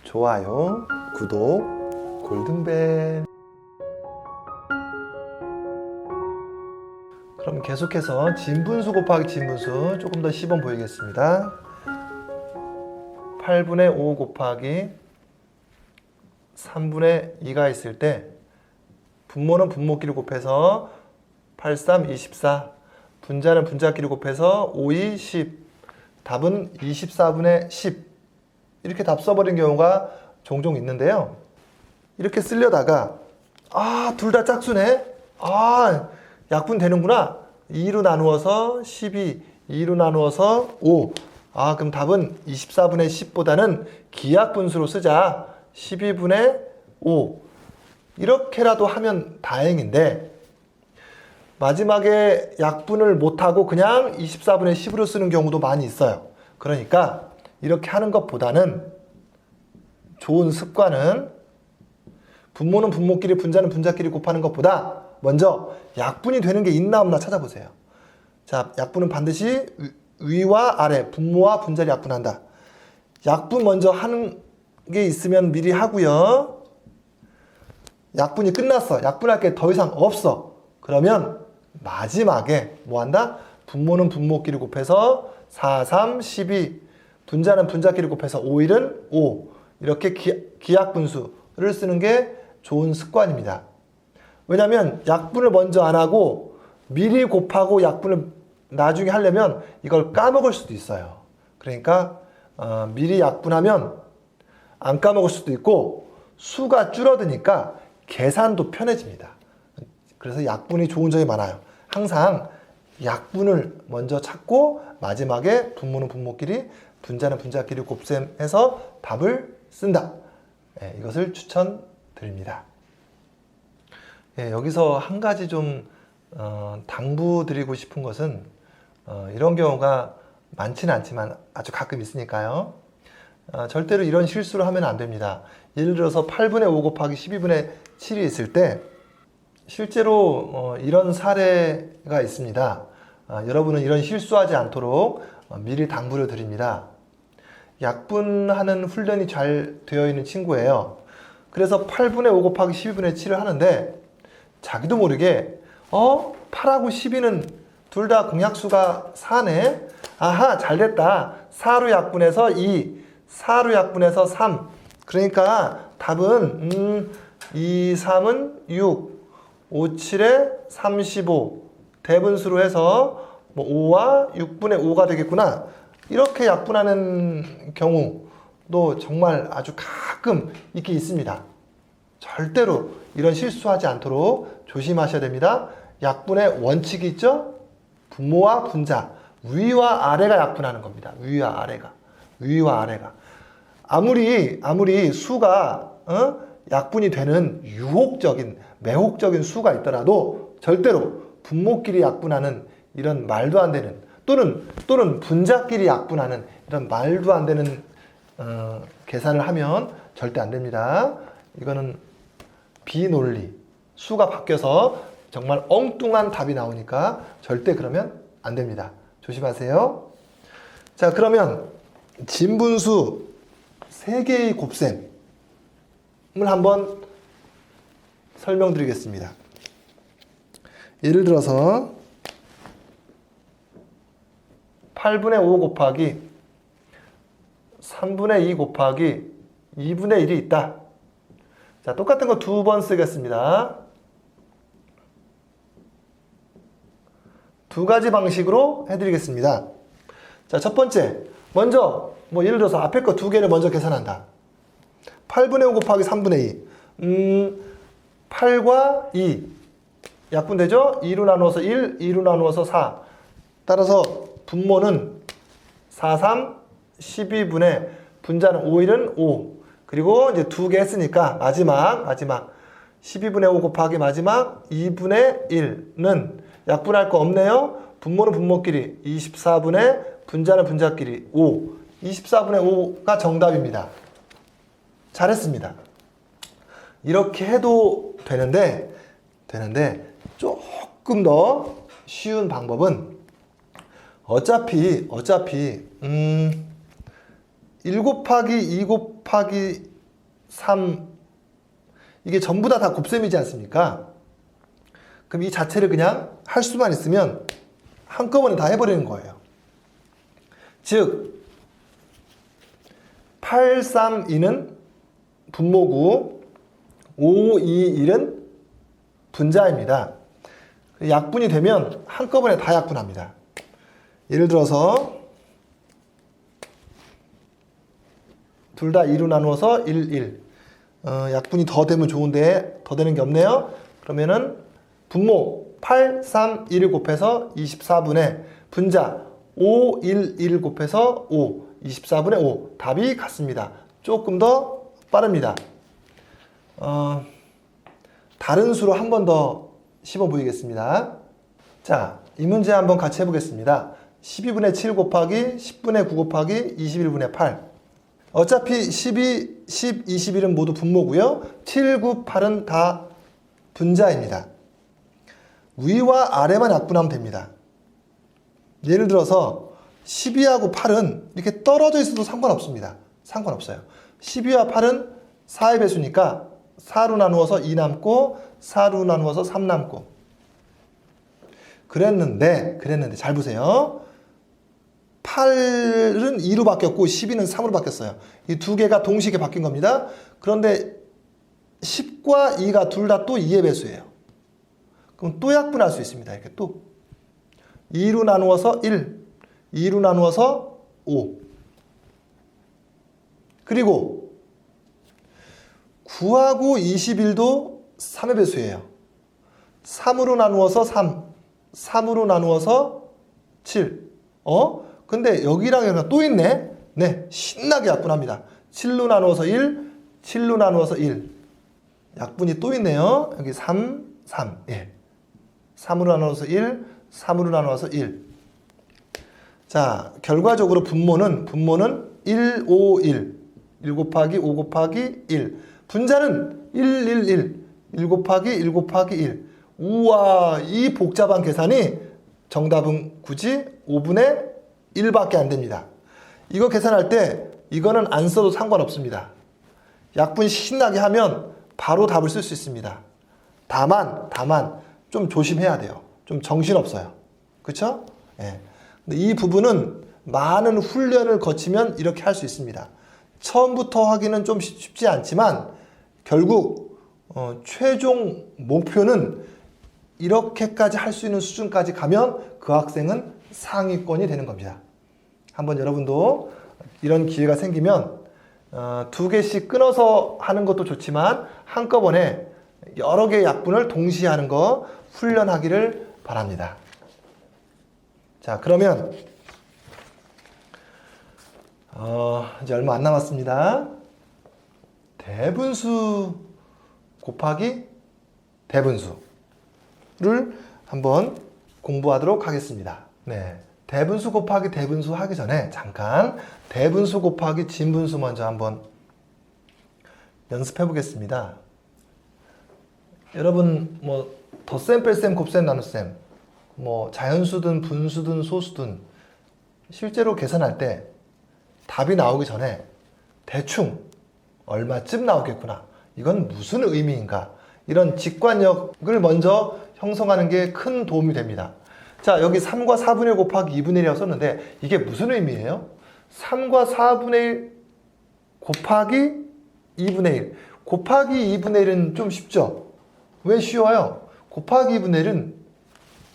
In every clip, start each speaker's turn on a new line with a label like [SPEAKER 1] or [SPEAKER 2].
[SPEAKER 1] 좋아요, 구독, 골든벨. 그럼 계속해서 진분수 곱하기 진분수 조금 더 시범 보이겠습니다. 8분의 5 곱하기 3분의 2가 있을 때 분모는 분모끼리 곱해서 8, 3, 24, 분자는 분자끼리 곱해서 5, 2, 10, 답은 24분의 10. 이렇게 답 써버린 경우가 종종 있는데요. 이렇게 쓰려다가 둘 다 짝수네? 약분 되는구나. 2로 나누어서 12, 2로 나누어서 5. 그럼 답은 24분의 10보다는 기약분수로 쓰자. 12분의 5. 이렇게라도 하면 다행인데 마지막에 약분을 못하고 그냥 24분의 10으로 쓰는 경우도 많이 있어요. 그러니까 이렇게 하는 것보다는 좋은 습관은 분모는 분모끼리 분자는 분자끼리 곱하는 것보다 먼저 약분이 되는 게 있나 없나 찾아보세요. 자, 약분은 반드시 위와 아래 분모와 분자를 약분한다. 약분 먼저 하는 게 있으면 미리 하고요. 약분이 끝났어. 약분할 게 더 이상 없어. 그러면 마지막에 뭐 한다? 분모는 분모끼리 곱해서 4, 3, 12, 분자는 분자끼리 곱해서 5, 1은 5. 이렇게 기약분수를 쓰는 게 좋은 습관입니다. 왜냐하면 약분을 먼저 안 하고 미리 곱하고 약분을 나중에 하려면 이걸 까먹을 수도 있어요. 그러니까 미리 약분하면 안 까먹을 수도 있고 수가 줄어드니까 계산도 편해집니다. 그래서 약분이 좋은 점이 많아요. 항상 약분을 먼저 찾고 마지막에 분모는 분모끼리 분자는 분자끼리 곱셈해서 답을 쓴다. 이것을 추천드립니다. 여기서 한 가지 좀 당부드리고 싶은 것은 이런 경우가 많지는 않지만 아주 가끔 있으니까요. 절대로 이런 실수를 하면 안 됩니다. 예를 들어서 8분의 5 곱하기 12분의 7이 있을 때 실제로 이런 사례가 있습니다. 여러분은 이런 실수하지 않도록 미리 당부를 드립니다. 약분하는 훈련이 잘 되어 있는 친구예요. 그래서 8분의 5 곱하기 12분의 7을 하는데 자기도 모르게 8하고 12는 둘 다 공약수가 4네. 잘됐다. 4로 약분해서 2, 4로 약분해서 3. 그러니까 답은 2, 3은 6, 5, 7에 35. 대분수로 해서 5와 6분의 5가 되겠구나. 이렇게 약분하는 경우도 정말 아주 가끔 있긴 있습니다. 절대로 이런 실수하지 않도록 조심하셔야 됩니다. 약분의 원칙이 있죠? 분모와 분자, 위와 아래가 약분하는 겁니다. 위와 아래가. 아무리 수가 약분이 되는 매혹적인 수가 있더라도 절대로 분모끼리 약분하는 이런 말도 안 되는 또는 분자끼리 약분하는 이런 말도 안 되는 계산을 하면 절대 안 됩니다. 이거는 비논리. 수가 바뀌어서 정말 엉뚱한 답이 나오니까 절대 그러면 안 됩니다. 조심하세요. 자, 그러면 진분수 3개의 곱셈을 한번 설명드리겠습니다. 예를 들어서 8분의 5 곱하기 3분의 2 곱하기 2분의 1이 있다. 자, 똑같은 거 2번 쓰겠습니다. 두 가지 방식으로 해드리겠습니다. 자, 첫 번째. 먼저, 예를 들어서 앞에 거 2개를 먼저 계산한다. 8분의 5 곱하기 3분의 2. 8과 2. 약분되죠? 2로 나누어서 1, 2로 나누어서 4. 따라서 분모는 4, 3, 12분의 분자는 5, 1은 5. 그리고 이제 2개 했으니까 마지막 12분의 5 곱하기 마지막 2분의 1는 약분할 거 없네요. 분모는 분모끼리 24분의 분자는 분자끼리 5. 24분의 5가 정답입니다. 잘했습니다. 이렇게 해도 되는데 조금 더 쉬운 방법은 어차피 1 곱하기 2 곱하기 3 이게 전부 다 곱셈이지 않습니까? 그럼 이 자체를 그냥 할 수만 있으면 한꺼번에 다 해버리는 거예요. 즉 832는 분모고 521은 분자입니다. 약분이 되면 한꺼번에 다 약분합니다. 예를 들어서 둘 다 2로 나누어서 1, 1. 약분이 더 되면 좋은데 더 되는 게 없네요. 그러면은 분모 8, 3, 1을 곱해서 24분의 분자 5, 1, 1을 곱해서 5, 24분의 5. 답이 같습니다. 조금 더 빠릅니다. 다른 수로 한 번 더 씹어 보이겠습니다. 자, 이 문제 한번 같이 해보겠습니다. 12분의 7 곱하기 10분의 9 곱하기 21분의 8. 어차피 12, 10, 21은 모두 분모고요. 7, 9, 8은 다 분자입니다. 위와 아래만 약분하면 됩니다. 예를 들어서 12하고 8은 이렇게 떨어져 있어도 상관없습니다. 상관없어요. 12와 8은 4의 배수니까 4로 나누어서 2 남고 4로 나누어서 3 남고 그랬는데 잘 보세요. 8은 2로 바뀌었고 12는 3으로 바뀌었어요. 이 두 개가 동시에 바뀐 겁니다. 그런데 10과 2가 둘 다 또 2의 배수예요. 그럼 또 약분할 수 있습니다. 이렇게 또 2로 나누어서 1, 2로 나누어서 5. 그리고 9하고 21도 3의 배수예요. 3으로 나누어서 3, 3으로 나누어서 7. 근데 여기랑 여기랑 또 있네? 네, 신나게 약분합니다. 7로 나누어서 1, 7로 나누어서 1. 약분이 또 있네요. 여기 3, 3, 1. 3으로 나누어서 1, 3으로 나누어서 1. 자, 결과적으로 분모는 1, 5, 1. 1 곱하기 5 곱하기 1. 분자는 1, 1, 1. 1 곱하기 1 곱하기 1. 우와, 이 복잡한 계산이 정답은 굳이 5분의 1밖에 안 됩니다. 이거 계산할 때 이거는 안 써도 상관없습니다. 약분 신나게 하면 바로 답을 쓸 수 있습니다. 다만 좀 조심해야 돼요. 좀 정신없어요. 그쵸? 예. 근데 이 부분은 많은 훈련을 거치면 이렇게 할 수 있습니다. 처음부터 하기는 좀 쉽지 않지만 결국 최종 목표는 이렇게까지 할 수 있는 수준까지 가면 그 학생은 상위권이 되는 겁니다. 한번 여러분도 이런 기회가 생기면 2개씩 끊어서 하는 것도 좋지만 한꺼번에 여러 개의 약분을 동시에 하는 거 훈련하기를 바랍니다. 자, 그러면 이제 얼마 안 남았습니다. 대분수 곱하기 대분수를 한번 공부하도록 하겠습니다. 네, 대분수 곱하기 대분수 하기 전에 잠깐 대분수 곱하기 진분수 먼저 한번 연습해 보겠습니다. 여러분 뭐 덧셈, 뺄셈, 곱셈, 나눗셈 뭐 자연수든 분수든 소수든 실제로 계산할 때 답이 나오기 전에 대충 얼마쯤 나오겠구나, 이건 무슨 의미인가, 이런 직관력을 먼저 형성하는 게 큰 도움이 됩니다. 자, 여기 3과 4분의 1 곱하기 2분의 1이라고 썼는데 이게 무슨 의미예요? 3과 4분의 1 곱하기 2분의 1. 곱하기 2분의 1은 좀 쉽죠? 왜 쉬워요? 곱하기 2분의 1은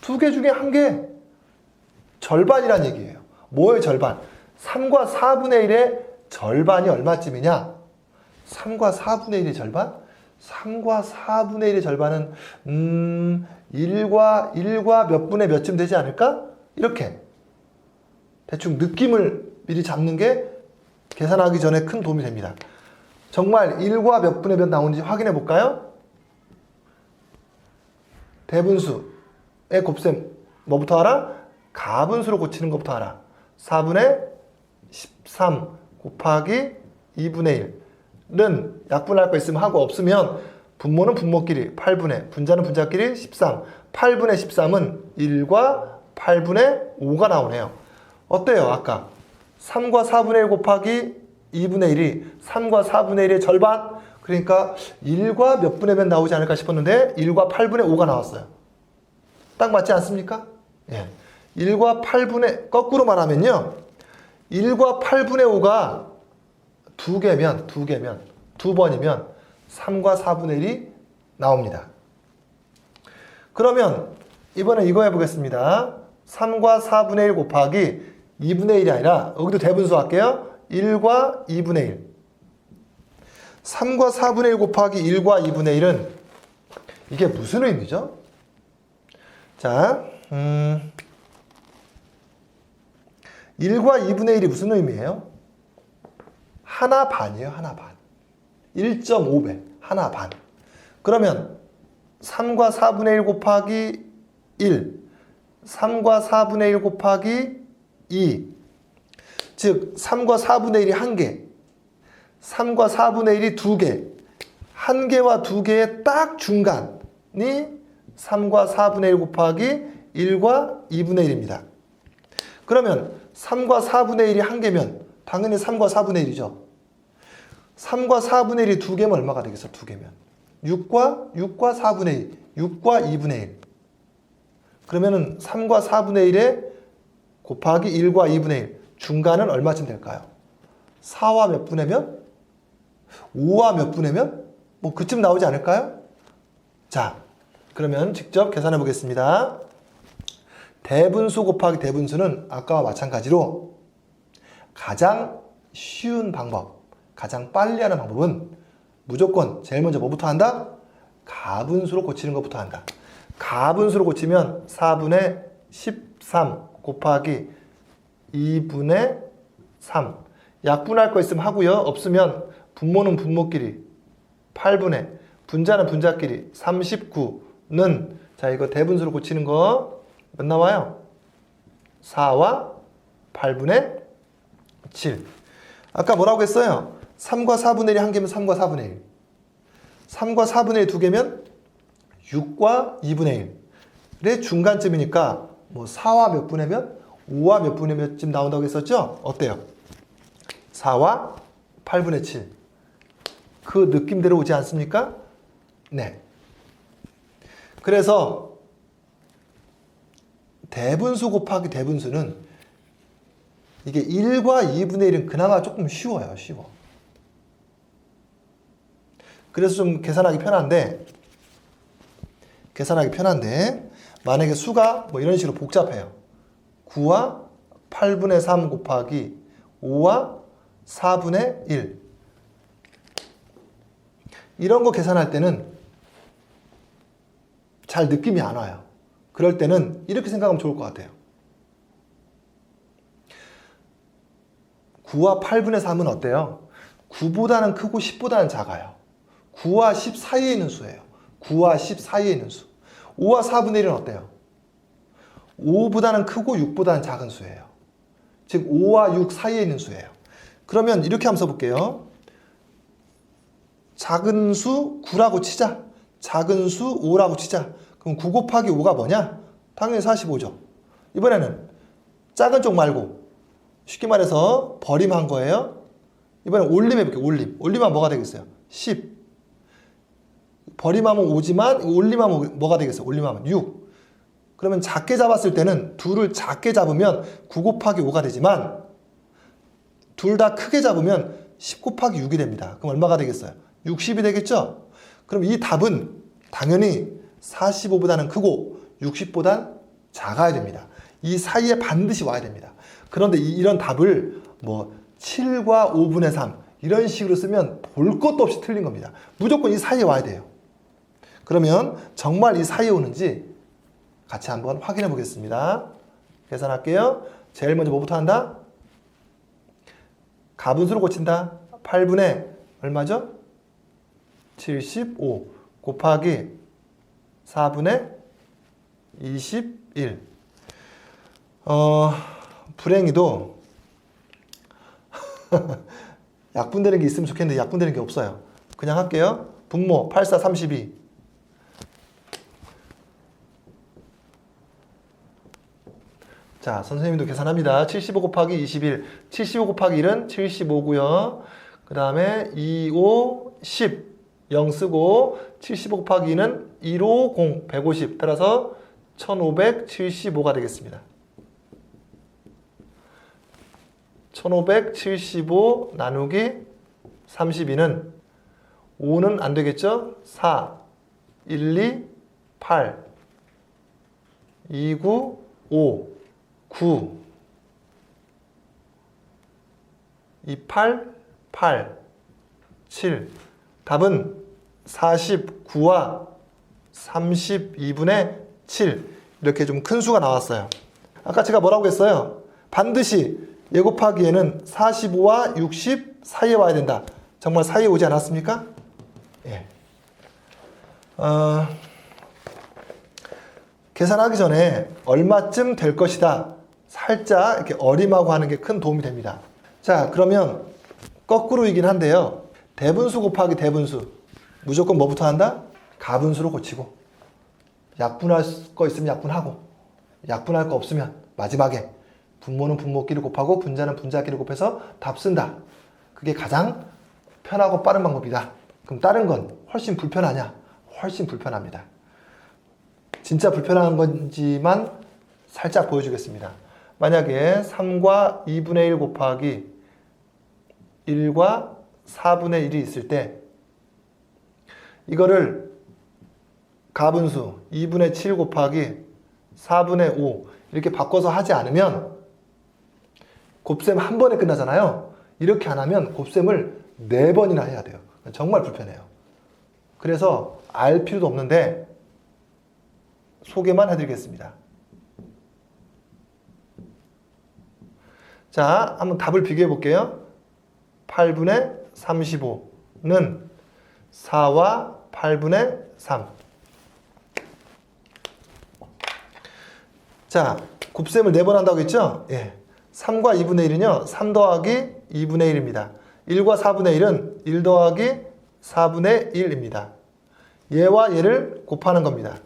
[SPEAKER 1] 두 개 중에 한 개, 절반이란 얘기예요. 뭐의 절반? 3과 4분의 1의 절반이 얼마쯤이냐? 3과 4분의 1의 절반? 3과 4분의 1의 절반은 1과 몇 분의 몇쯤 되지 않을까? 이렇게 대충 느낌을 미리 잡는 게 계산하기 전에 큰 도움이 됩니다. 정말 1과 몇 분의 몇 나오는지 확인해 볼까요? 대분수의 곱셈 뭐부터 알아? 가분수로 고치는 것부터 알아. 4분의 13 곱하기 2분의 1은 약분할 거 있으면 하고 없으면 분모는 분모끼리 8분의, 분자는 분자끼리 13. 8분의 13은 1과 8분의 5가 나오네요. 어때요? 아까 3과 4분의 1 곱하기 2분의 1이 3과 4분의 1의 절반? 그러니까 1과 몇 분의 몇 나오지 않을까 싶었는데 1과 8분의 5가 나왔어요. 딱 맞지 않습니까? 예. 1과 8분의, 거꾸로 말하면요. 1과 8분의 5가 두 개면, 두 번이면 3과 4분의 1이 나옵니다. 그러면 이번에 이거 해보겠습니다. 3과 4분의 1 곱하기 2분의 1이 아니라 여기도 대분수 할게요. 1과 2분의 1. 3과 4분의 1 곱하기 1과 2분의 1은 이게 무슨 의미죠? 자, 1과 2분의 1이 무슨 의미예요? 하나 반이에요. 하나 반. 1.5배. 하나 반. 그러면 3과 4분의 1 곱하기 1. 3과 4분의 1 곱하기 2. 즉 3과 4분의 1이 1개. 3과 4분의 1이 2개. 1개와 2개의 딱 중간이 3과 4분의 1 곱하기 1과 2분의 1입니다. 그러면 3과 4분의 1이 1개면 당연히 3과 4분의 1이죠. 3과 4분의 1이 2개면 얼마가 되겠어? 2개면. 6과 4분의 1. 6과 2분의 1. 그러면은 3과 4분의 1에 곱하기 1과 2분의 1. 중간은 얼마쯤 될까요? 4와 몇 분의 몇? 5와 몇 분의 몇? 뭐 그쯤 나오지 않을까요? 자, 그러면 직접 계산해 보겠습니다. 대분수 곱하기 대분수는 아까와 마찬가지로 가장 쉬운 방법, 가장 빨리 하는 방법은 무조건 제일 먼저 뭐부터 한다? 가분수로 고치는 것부터 한다. 가분수로 고치면 4분의 13 곱하기 2분의 3. 약분할 거 있으면 하고요. 없으면 분모는 분모끼리 8분의, 분자는 분자끼리 39는, 자, 이거 대분수로 고치는 거 몇 나와요? 4와 8분의 7. 아까 뭐라고 했어요? 3과 4분의 1이 1개면 3과 4분의 1. 3과 4분의 1 2개면 6과 2분의 1의 중간쯤이니까 뭐 4와 몇 분의 몇? 5와 몇 분의 몇쯤 나온다고 했었죠? 어때요? 4와 8분의 7. 그 느낌대로 오지 않습니까? 네. 그래서 대분수 곱하기 대분수는 이게 1과 2분의 1은 그나마 조금 쉬워요. 쉬워. 그래서 좀 계산하기 편한데 만약에 수가 뭐 이런 식으로 복잡해요. 9와 8분의 3 곱하기 5와 4분의 1. 이런 거 계산할 때는 잘 느낌이 안 와요. 그럴 때는 이렇게 생각하면 좋을 것 같아요. 9와 8분의 3은 어때요? 9보다는 크고 10보다는 작아요. 9와 10 사이에 있는 수예요. 9와 10 사이에 있는 수. 5와 4분의 1은 어때요? 5보다는 크고 6보다는 작은 수예요. 즉 5와 6 사이에 있는 수예요. 그러면 이렇게 한번 써볼게요. 작은 수 9라고 치자. 작은 수 5라고 치자. 그럼 9 곱하기 5가 뭐냐? 당연히 45죠. 이번에는 작은 쪽 말고 쉽게 말해서 버림한 거예요. 이번엔 올림해볼게요. 올림하면 뭐가 되겠어요? 10. 버림하면 5지만 올림하면 뭐가 되겠어요? 올림하면 6. 그러면 작게 잡았을 때는 둘을 작게 잡으면 9 곱하기 5가 되지만 둘 다 크게 잡으면 10 곱하기 6이 됩니다. 그럼 얼마가 되겠어요? 60이 되겠죠? 그럼 이 답은 당연히 45보다는 크고 60보단 작아야 됩니다. 이 사이에 반드시 와야 됩니다. 그런데 이런 답을 뭐 7과 5분의 3 이런 식으로 쓰면 볼 것도 없이 틀린 겁니다. 무조건 이 사이에 와야 돼요. 그러면 정말 이 사이에 오는지 같이 한번 확인해 보겠습니다. 계산할게요. 제일 먼저 뭐부터 한다? 가분수로 고친다. 8분의 얼마죠? 75 곱하기 4분의 21. 불행히도 약분되는 게 있으면 좋겠는데 약분되는 게 없어요. 그냥 할게요. 분모 84, 32. 자, 선생님도 계산합니다. 75 곱하기 21. 75 곱하기 1은 75고요. 그 다음에 2, 5, 10. 0 쓰고 75 곱하기 2는 150, 150. 따라서 1575가 되겠습니다. 1575 나누기 32는 5는 안 되겠죠? 4, 1, 2, 8, 2, 9, 5, 9, 2, 8, 8, 7. 답은 49와 32분의 7. 이렇게 좀 큰 수가 나왔어요. 아까 제가 뭐라고 했어요? 반드시 얘 곱하기에는 45와 60 사이에 와야 된다. 정말 사이에 오지 않았습니까? 예. 계산하기 전에 얼마쯤 될 것이다. 살짝 이렇게 어림하고 하는 게 큰 도움이 됩니다. 자, 그러면 거꾸로이긴 한데요. 대분수 곱하기 대분수. 무조건 뭐부터 한다? 가분수로 고치고. 약분할 거 있으면 약분하고. 약분할 거 없으면 마지막에 분모는 분모끼리 곱하고 분자는 분자끼리 곱해서 답 쓴다. 그게 가장 편하고 빠른 방법이다. 그럼 다른 건 훨씬 불편하냐? 훨씬 불편합니다. 진짜 불편한 건지만 살짝 보여주겠습니다. 만약에 3과 2분의 1 곱하기 1과 4분의 1이 있을 때 이거를 가분수 2분의 7 곱하기 4분의 5 이렇게 바꿔서 하지 않으면 곱셈 한 번에 끝나잖아요. 이렇게 안 하면 곱셈을 4번이나 해야 돼요. 정말 불편해요. 그래서 알 필요도 없는데 소개만 해드리겠습니다. 자, 한번 답을 비교해 볼게요. 8분의 35는 4와 8분의 3. 자, 곱셈을 4번 한다고 했죠? 예. 3과 2분의 1은요, 3 더하기 2분의 1입니다. 1과 4분의 1은 1 더하기 4분의 1입니다. 얘와 얘를 곱하는 겁니다.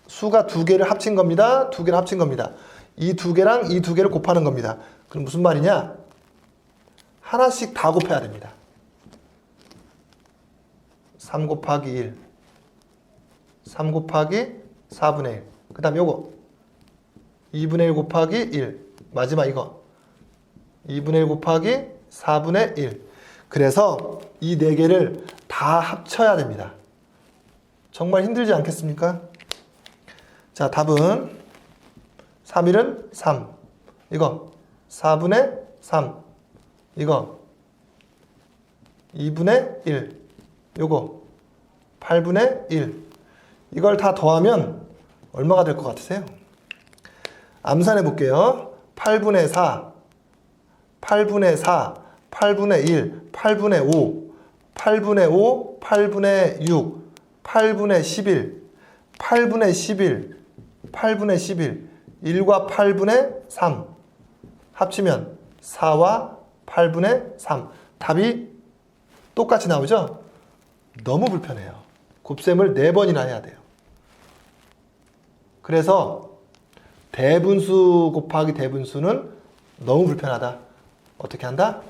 [SPEAKER 1] 수가 두 개를 합친 겁니다. 두 개를 합친 겁니다. 이 두 개랑 이 두 개를 곱하는 겁니다. 그럼 무슨 말이냐? 하나씩 다 곱해야 됩니다. 3 곱하기 1, 3 곱하기 4분의 1. 그 다음 요거 2분의 1 곱하기 1. 마지막 이거 2분의 1 곱하기 4분의 1. 그래서 이 네 개를 다 합쳐야 됩니다. 정말 힘들지 않겠습니까? 자, 답은 3일은 3. 이거 4분의 3. 이거 2분의 1. 요거 8분의 1. 이걸 다 더하면 얼마가 될 것 같으세요? 암산해 볼게요. 8분의 4, 8분의 4, 8분의 1, 8분의 5, 8분의 5, 8분의 6, 8분의 11, 8분의 11, 8분의 11, 1과 8분의 3 합치면 4와 8분의 3. 답이 똑같이 나오죠? 너무 불편해요. 곱셈을 4번이나 해야 돼요. 그래서 대분수 곱하기 대분수는 너무 불편하다. 어떻게 한다?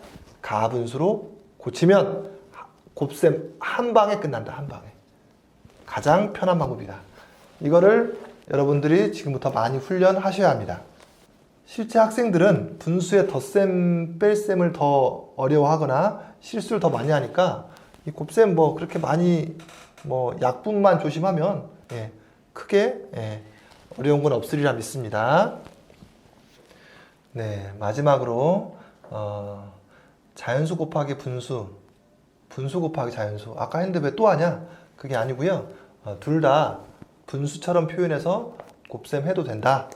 [SPEAKER 1] 가분수로 고치면 곱셈 한 방에 끝난다. 한 방에. 가장 편한 방법이다. 이거를 여러분들이 지금부터 많이 훈련하셔야 합니다. 실제 학생들은 분수의 덧셈, 뺄셈을 더 어려워하거나 실수를 더 많이 하니까 이 곱셈 뭐 그렇게 많이 약분만 조심하면 크게 어려운 건 없으리라 믿습니다. 네, 마지막으로 자연수 곱하기 분수, 분수 곱하기 자연수. 아까 했는데 왜 또 하냐? 그게 아니고요. 둘 다 분수처럼 표현해서 곱셈해도 된다.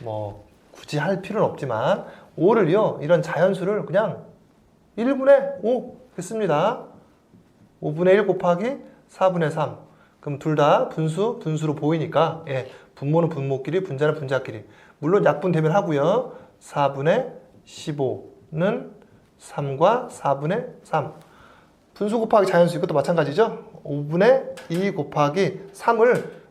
[SPEAKER 1] 뭐 굳이 할 필요는 없지만 5를요. 이런 자연수를 그냥 1분의 5 했습니다. 5분의 1 곱하기 4분의 3. 그럼 둘 다 분수로 보이니까 분모는 분모끼리, 분자는 분자끼리. 물론 약분되면 하고요. 4분의 15는 3과 4분의 3. 분수 곱하기 자연수 이것도 마찬가지죠. 5분의 2 곱하기 3을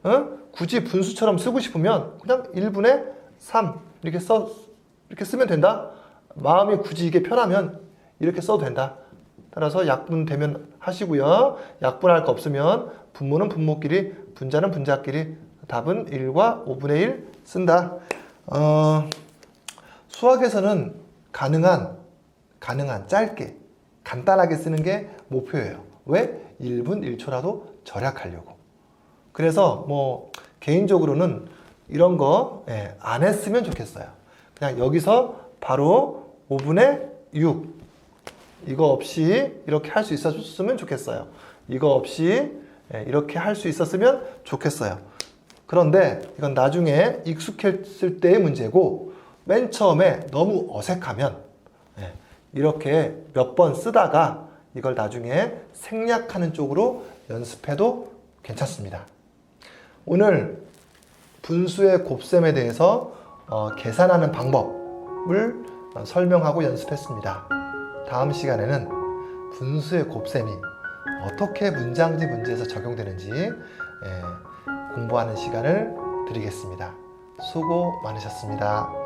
[SPEAKER 1] 굳이 분수처럼 쓰고 싶으면 그냥 1분의 3 이렇게 쓰면 된다. 마음이 굳이 이게 편하면 이렇게 써도 된다. 따라서 약분되면 하시고요. 약분할 거 없으면 분모는 분모끼리, 분자는 분자끼리, 답은 1과 5분의 1 쓴다. 수학에서는 가능한 짧게 간단하게 쓰는 게 목표예요. 왜? 1분 1초라도 절약하려고. 그래서 뭐 개인적으로는 이런 거 안 했으면 좋겠어요. 그냥 여기서 바로 5분의 6 이거 없이 이렇게 할 수 있었으면 좋겠어요. 이거 없이 이렇게 할 수 있었으면 좋겠어요. 그런데 이건 나중에 익숙했을 때의 문제고 맨 처음에 너무 어색하면 이렇게 몇 번 쓰다가 이걸 나중에 생략하는 쪽으로 연습해도 괜찮습니다. 오늘 분수의 곱셈에 대해서 계산하는 방법을 설명하고 연습했습니다. 다음 시간에는 분수의 곱셈이 어떻게 문장지 문제에서 적용되는지 공부하는 시간을 드리겠습니다. 수고 많으셨습니다.